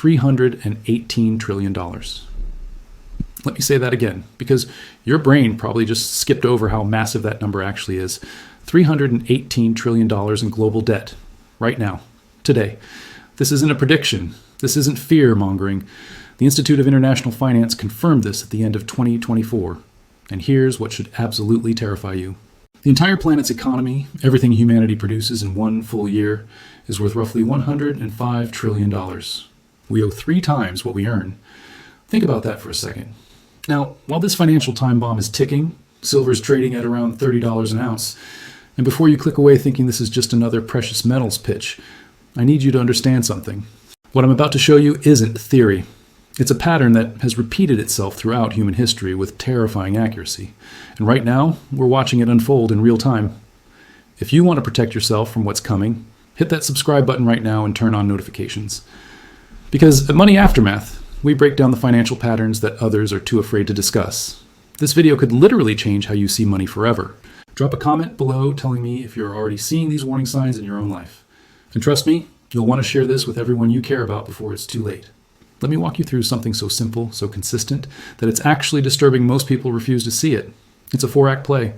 $318 trillion. Let me say that again, because your brain probably just skipped over how massive that number actually is. $318 trillion in global debt, right now, today. This isn't a prediction. This isn't fear-mongering. The Institute of International Finance confirmed this at the end of 2024. And here's what should absolutely terrify you. The entire planet's economy, everything humanity produces in one full year, is worth roughly $105 trillion. We owe 3 times what we earn. Think about that for a second. Now, while this financial time bomb is ticking, silver's trading at around $30 an ounce. And before you click away thinking this is just another precious metals pitch, I need you to understand something. What I'm about to show you isn't theory. It's a pattern that has repeated itself throughout human history with terrifying accuracy. And right now, we're watching it unfold in real time. If you want to protect yourself from what's coming, hit that subscribe button right now and turn on notifications. Because at Money Aftermath, we break down the financial patterns that others are too afraid to discuss. This video could literally change how you see money forever. Drop a comment below telling me if you're already seeing these warning signs in your own life. And trust me, you'll want to share this with everyone you care about before it's too late. Let me walk you through something so simple, so consistent, that it's actually disturbing most people refuse to see it. It's a 4-act play,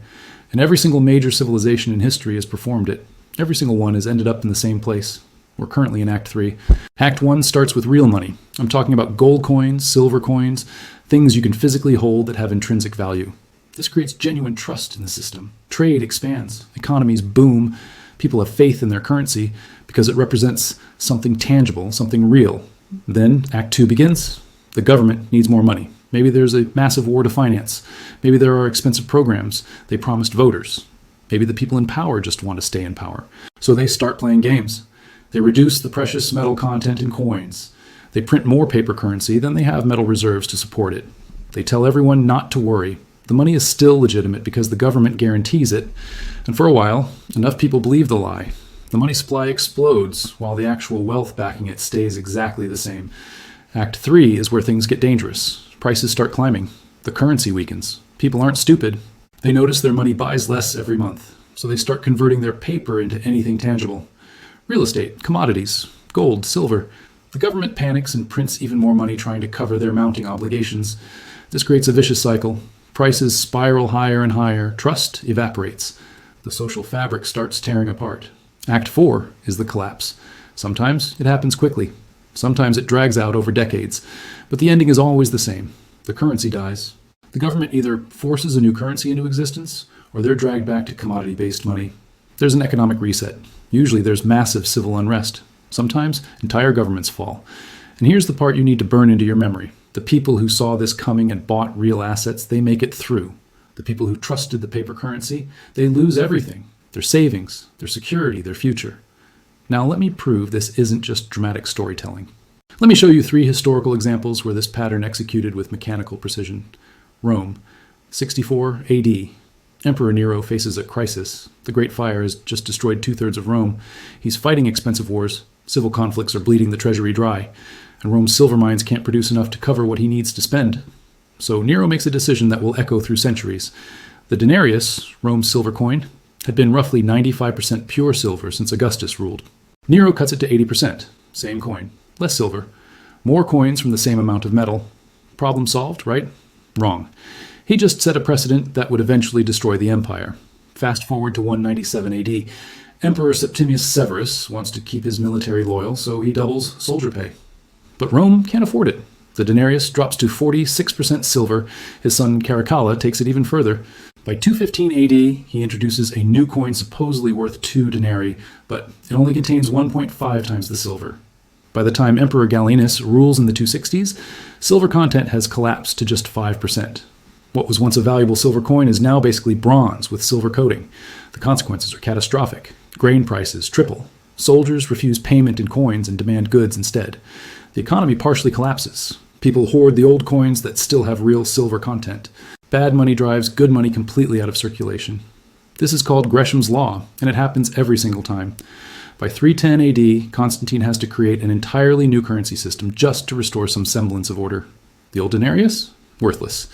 and every single major civilization in history has performed it. Every single one has ended up in the same place. We're currently in Act 3. Act 1 starts with real money. I'm talking about gold coins, silver coins, things you can physically hold that have intrinsic value. This creates genuine trust in the system. Trade expands, economies boom, people have faith in their currency because it represents something tangible, something real. Then Act 2 begins. The government needs more money. Maybe there's a massive war to finance. Maybe there are expensive programs they promised voters. Maybe the people in power just want to stay in power. So they start playing games. They reduce the precious metal content in coins. They print more paper currency than they have metal reserves to support it. They tell everyone not to worry. The money is still legitimate because the government guarantees it. And for a while, enough people believe the lie. The money supply explodes while the actual wealth backing it stays exactly the same. Act 3 is where things get dangerous. Prices start climbing. The currency weakens. People aren't stupid. They notice their money buys less every month, so they start converting their paper into anything tangible. Real estate, commodities, gold, silver. The government panics and prints even more money trying to cover their mounting obligations. This creates a vicious cycle. Prices spiral higher and higher. Trust evaporates. The social fabric starts tearing apart. Act 4 is the collapse. Sometimes it happens quickly. Sometimes it drags out over decades. But the ending is always the same. The currency dies. The government either forces a new currency into existence, or they're dragged back to commodity-based money. There's an economic reset. Usually there's massive civil unrest. Sometimes entire governments fall. And here's the part you need to burn into your memory. The people who saw this coming and bought real assets, they make it through. The people who trusted the paper currency, they lose everything. Their savings, their security, their future. Now let me prove this isn't just dramatic storytelling. Let me show you 3 historical examples where this pattern executed with mechanical precision. Rome, 64 AD. Emperor Nero faces a crisis. The Great Fire has just destroyed 2/3 of Rome. He's fighting expensive wars. Civil conflicts are bleeding the treasury dry. And Rome's silver mines can't produce enough to cover what he needs to spend. So Nero makes a decision that will echo through centuries. The denarius, Rome's silver coin, had been roughly 95% pure silver since Augustus ruled. Nero cuts it to 80%. Same coin. Less silver. More coins from the same amount of metal. Problem solved, right? Wrong. He just set a precedent that would eventually destroy the empire. Fast forward to 197 AD. Emperor Septimius Severus wants to keep his military loyal, so he doubles soldier pay. But Rome can't afford it. The denarius drops to 46% silver. His son Caracalla takes it even further. By 215 AD, he introduces a new coin supposedly worth 2 denarii, but it only contains 1.5 times the silver. By the time Emperor Gallienus rules in the 260s, silver content has collapsed to just 5%. What was once a valuable silver coin is now basically bronze with silver coating. The consequences are catastrophic. Grain prices triple. Soldiers refuse payment in coins and demand goods instead. The economy partially collapses. People hoard the old coins that still have real silver content. Bad money drives good money completely out of circulation. This is called Gresham's Law, and it happens every single time. By 310 AD, Constantine has to create an entirely new currency system just to restore some semblance of order. The old denarius? Worthless.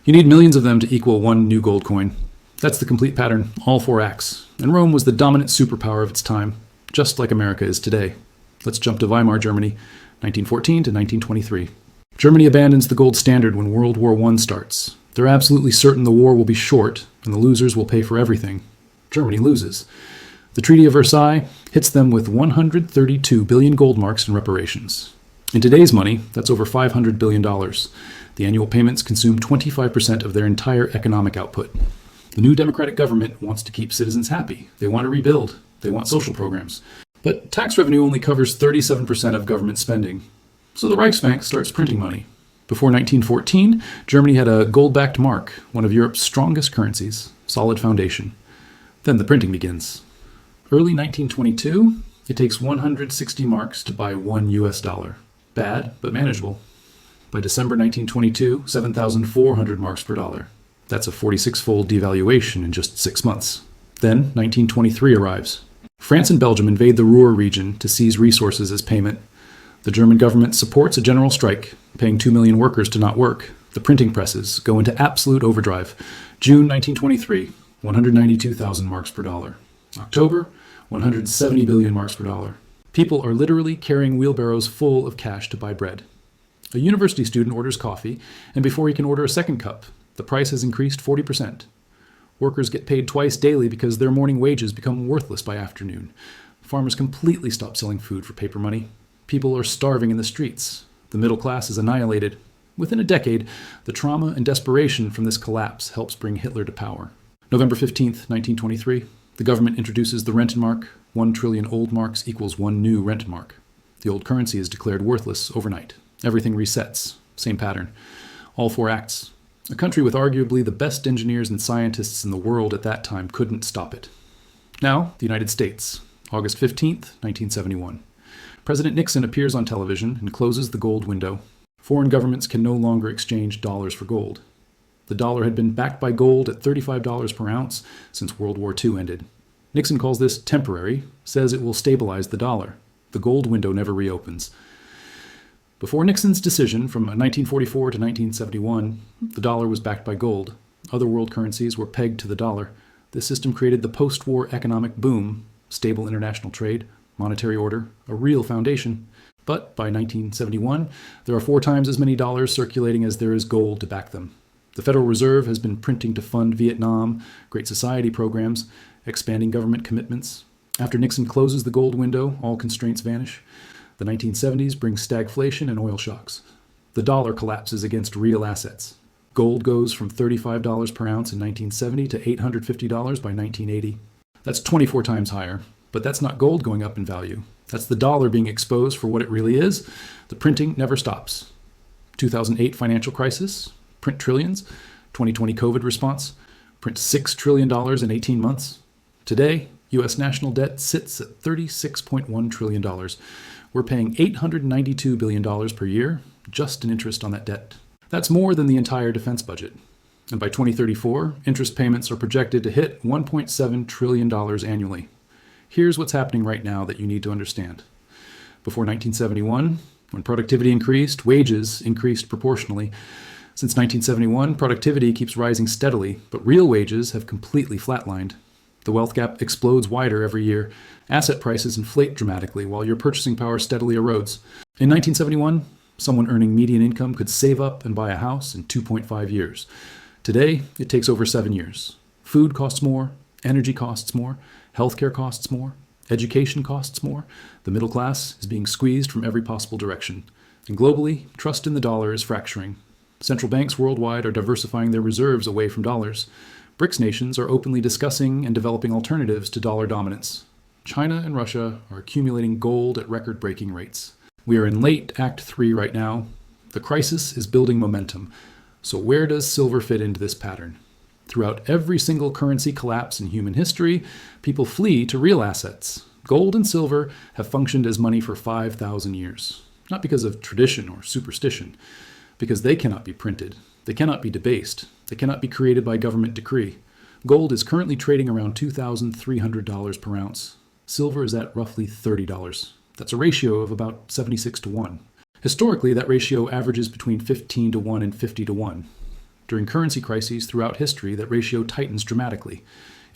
You need millions of them to equal one new gold coin. That's the complete pattern, all 4 acts. And Rome was the dominant superpower of its time, just like America is today. Let's jump to Weimar Germany. 1914 to 1923. Germany abandons the gold standard when World War I starts. They're absolutely certain the war will be short and the losers will pay for everything. Germany loses. The Treaty of Versailles hits them with 132 billion gold marks in reparations. In today's money, that's over $500 billion. The annual payments consume 25% of their entire economic output. The new democratic government wants to keep citizens happy. They want to rebuild. They want social programs. But tax revenue only covers 37% of government spending. So the Reichsbank starts printing money. Before 1914, Germany had a gold-backed mark, one of Europe's strongest currencies, solid foundation. Then the printing begins. Early 1922, it takes 160 marks to buy $1. Bad, but manageable. By December 1922, 7,400 marks per dollar. That's a 46-fold devaluation in just 6 months. Then 1923 arrives. France and Belgium invade the Ruhr region to seize resources as payment. The German government supports a general strike, paying 2 million workers to not work. The printing presses go into absolute overdrive. June 1923, 192,000 marks per dollar. October, 170 billion marks per dollar. People are literally carrying wheelbarrows full of cash to buy bread. A university student orders coffee, and before he can order a second cup, the price has increased 40%. Workers get paid twice daily because their morning wages become worthless by afternoon. Farmers completely stop selling food for paper money. People are starving in the streets. The middle class is annihilated. Within a decade, the trauma and desperation from this collapse helps bring Hitler to power. November 15th, 1923, the government introduces the Rentenmark. 1 trillion old marks equals 1 new Rentenmark. The old currency is declared worthless overnight. Everything resets. Same pattern. All 4 acts. A country with arguably the best engineers and scientists in the world at that time couldn't stop it. Now, the United States. August 15th, 1971. President Nixon appears on television and closes the gold window. Foreign governments can no longer exchange dollars for gold. The dollar had been backed by gold at $35 per ounce since World War II ended. Nixon calls this temporary, says it will stabilize the dollar. The gold window never reopens. Before Nixon's decision from 1944 to 1971, the dollar was backed by gold. Other world currencies were pegged to the dollar. This system created the post-war economic boom, stable international trade, monetary order, a real foundation. But by 1971, there are 4 times as many dollars circulating as there is gold to back them. The Federal Reserve has been printing to fund Vietnam, Great Society programs, expanding government commitments. After Nixon closes the gold window, all constraints vanish. The 1970s bring stagflation and oil shocks. The dollar collapses against real assets. Gold goes from $35 per ounce in 1970 to $850 by 1980. That's 24 times higher, but that's not gold going up in value. That's the dollar being exposed for what it really is. The printing never stops. 2008 financial crisis, print trillions. 2020 COVID response, print $6 trillion in 18 months. Today, U.S. national debt sits at $36.1 trillion. We're paying $892 billion per year just in interest on that debt. That's more than the entire defense budget. And by 2034, interest payments are projected to hit $1.7 trillion annually. Here's what's happening right now that you need to understand. Before 1971, when productivity increased, wages increased proportionally. Since 1971, productivity keeps rising steadily, but real wages have completely flatlined. The wealth gap explodes wider every year. Asset prices inflate dramatically while your purchasing power steadily erodes. In 1971, someone earning median income could save up and buy a house in 2.5 years. Today, it takes over 7 years. Food costs more, energy costs more, healthcare costs more, education costs more. The middle class is being squeezed from every possible direction. And globally, trust in the dollar is fracturing. Central banks worldwide are diversifying their reserves away from dollars. BRICS nations are openly discussing and developing alternatives to dollar dominance. China and Russia are accumulating gold at record-breaking rates. We are in late Act 3 right now. The crisis is building momentum. So where does silver fit into this pattern? Throughout every single currency collapse in human history, people flee to real assets. Gold and silver have functioned as money for 5,000 years. Not because of tradition or superstition, because they cannot be printed. They cannot be debased. They cannot be created by government decree. Gold is currently trading around $2,300 per ounce. Silver is at roughly $30. That's a ratio of about 76 to 1. Historically, that ratio averages between 15 to 1 and 50 to 1. During currency crises throughout history, that ratio tightens dramatically.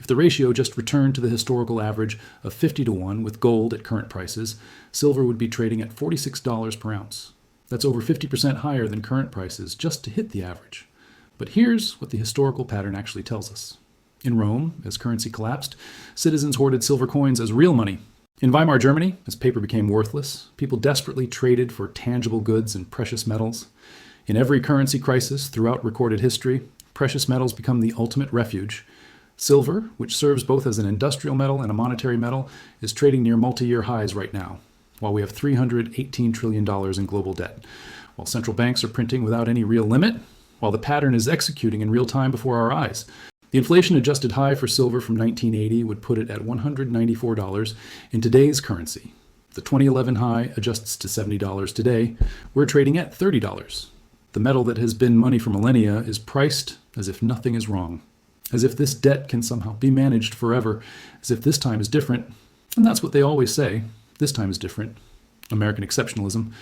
If the ratio just returned to the historical average of 50 to 1 with gold at current prices, silver would be trading at $46 per ounce. That's over 50% higher than current prices just to hit the average. But here's what the historical pattern actually tells us. In Rome, as currency collapsed, citizens hoarded silver coins as real money. In Weimar Germany, as paper became worthless, people desperately traded for tangible goods and precious metals. In every currency crisis throughout recorded history, precious metals become the ultimate refuge. Silver, which serves both as an industrial metal and a monetary metal, is trading near multi-year highs right now, while we have $318 trillion in global debt, while central banks are printing without any real limit, while the pattern is executing in real time before our eyes. The inflation-adjusted high for silver from 1980 would put it at $194 in today's currency. The 2011 high adjusts to $70 today. We're trading at $30. The metal that has been money for millennia is priced as if nothing is wrong, as if this debt can somehow be managed forever, as if this time is different. And that's what they always say. This time is different. American exceptionalism.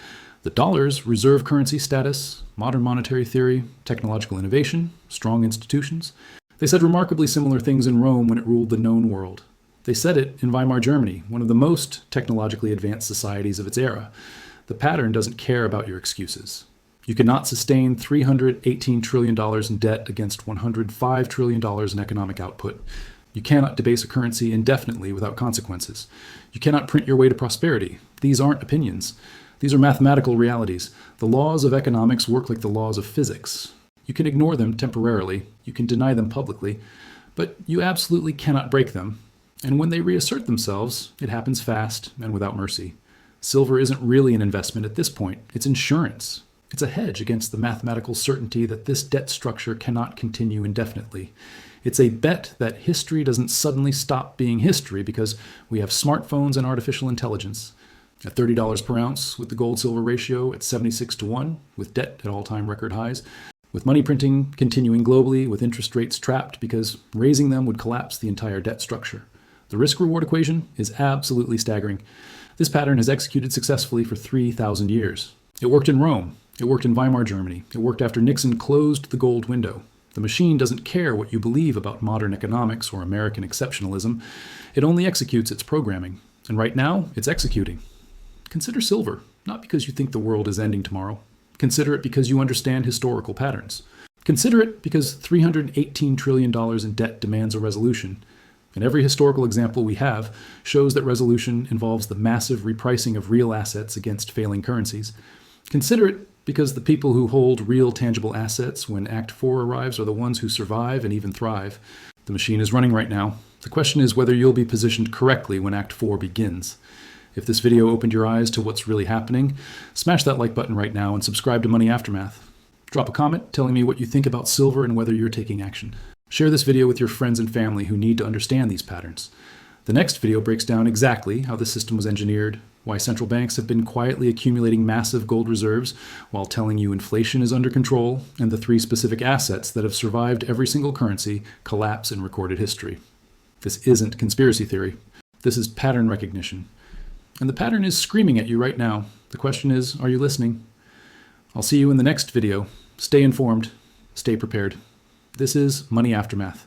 The dollar's reserve currency status, modern monetary theory, technological innovation, strong institutions. They said remarkably similar things in Rome when it ruled the known world. They said it in Weimar Germany, one of the most technologically advanced societies of its era. The pattern doesn't care about your excuses. You cannot sustain $318 trillion in debt against $105 trillion in economic output. You cannot debase a currency indefinitely without consequences. You cannot print your way to prosperity. These aren't opinions. These are mathematical realities. The laws of economics work like the laws of physics. You can ignore them temporarily, you can deny them publicly, but you absolutely cannot break them. And when they reassert themselves, it happens fast and without mercy. Silver isn't really an investment at this point, it's insurance. It's a hedge against the mathematical certainty that this debt structure cannot continue indefinitely. It's a bet that history doesn't suddenly stop being history because we have smartphones and artificial intelligence. At $30 per ounce, with the gold-silver ratio at 76 to 1, with debt at all-time record highs, with money printing continuing globally, with interest rates trapped because raising them would collapse the entire debt structure. The risk-reward equation is absolutely staggering. This pattern has executed successfully for 3,000 years. It worked in Rome. It worked in Weimar Germany. It worked after Nixon closed the gold window. The machine doesn't care what you believe about modern economics or American exceptionalism. It only executes its programming. And right now, it's executing. Consider silver, not because you think the world is ending tomorrow. Consider it because you understand historical patterns. Consider it because $318 trillion in debt demands a resolution. And every historical example we have shows that resolution involves the massive repricing of real assets against failing currencies. Consider it because the people who hold real tangible assets when Act 4 arrives are the ones who survive and even thrive. The machine is running right now. The question is whether you'll be positioned correctly when Act 4 begins. If this video opened your eyes to what's really happening, smash that like button right now and subscribe to Money Aftermath. Drop a comment telling me what you think about silver and whether you're taking action. Share this video with your friends and family who need to understand these patterns. The next video breaks down exactly how the system was engineered, why central banks have been quietly accumulating massive gold reserves while telling you inflation is under control, and the 3 specific assets that have survived every single currency collapse in recorded history. This isn't conspiracy theory. This is pattern recognition. And the pattern is screaming at you right now. The question is, are you listening? I'll see you in the next video. Stay informed. Stay prepared. This is Money Aftermath.